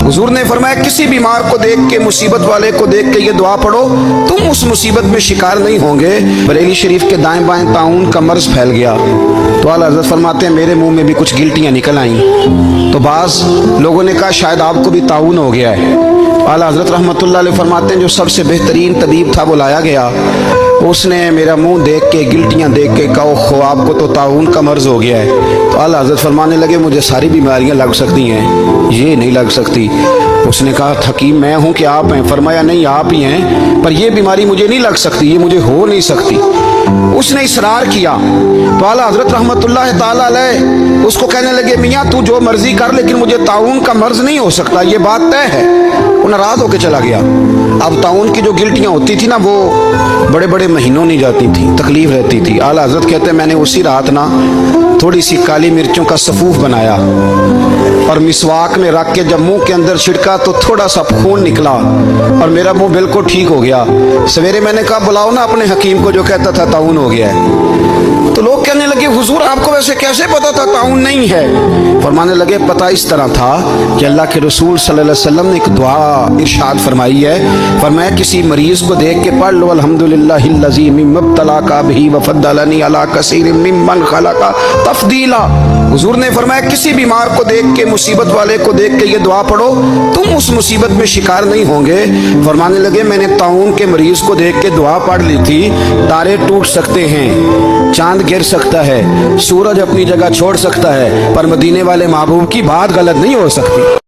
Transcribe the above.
हुजूर ने फरमाया किसी बीमार को देख के, मुसीबत वाले को देख के ये दुआ पढ़ो, तुम उस मुसीबत में शिकार नहीं होंगे। बरेली शरीफ के दाएं बाएं ताउन का मर्ज फैल गया तो आला हज़रत फरमाते हैं मेरे मुंह में भी कुछ गिल्टियां निकल आईं। तो बाज़ लोगों ने कहा शायद आपको भी ताउन हो गया है। आला हज़रत रहमतुल्लाह अलैह फरमाते हैं जो सबसे बेहतरीन तबीब था वो लाया गया, उसने मेरा मुंह देख के, गिल्टियां देख के कहा खो आपको तो ताउन का मर्ज हो गया है। तो आला हज़रत फरमाने लगे मुझे सारी बीमारियां लग सकती हैं, ये नहीं लग सकती। उसने कहा हकीम मैं हूँ कि आप हैं? फरमाया नहीं आप ही हैं, पर ये बीमारी मुझे नहीं लग सकती, ये मुझे हो नहीं सकती। उसने इसरार किया तो आला हज़रत रहमतुल्लाह ताला अलैह उसको कहने लगे मियाँ तू जो मर्जी कर लेकिन मुझे ताउन का मर्ज नहीं हो सकता, ये बात तय है। वो नाराज होकर चला गया। अब ताउन की जो गिल्टियाँ होती थी ना वो बड़े बड़े महीनों नहीं जाती थी, तकलीफ रहती थी। आला हज़रत कहते हैं मैंने उसी रात ना थोड़ी सी काली मिर्चों का सफूफ बनाया और मिसवाक में रख के जब मुंह के अंदर छिड़का तो थोड़ा सा खून निकला और मेरा मुंह बिल्कुल ठीक हो गया। सवेरे मैंने कहा बुलाओ ना अपने हकीम को जो कहता था ताउन हो गया है। तो लोग कहने लगे हुजूर आपको वैसे कैसे पता था ताउन नहीं है? फरमाने लगे पता इस तरह था कि अल्लाह के रसूल सल्लल्लाहु अलैहि वसल्लम ने एक दुआ इरशाद फरमाई है, फरमाया किसी मरीज को देख के पढ़ लो अल्हम्दुलिल्लाहिल्लज़ी मिम्मब्तलाका बिही वफद्दलनी अला कसीरिम मिम्मन खलका तफदीला। हुजूर ने फरमाया किसी बीमार को देख के, मुसीबत वाले को देख के ये दुआ पढ़ो, तुम उस मुसीबत में शिकार नहीं होंगे। फरमाने लगे मैंने ताउन के मरीज को देख के दुआ पढ़ ली थी, तारे टूट सकते हैं, चांद गिर सकता है, सूरज अपनी जगह छोड़ सकता है, पर मदीने वाले महबूब की बात गलत नहीं हो सकती।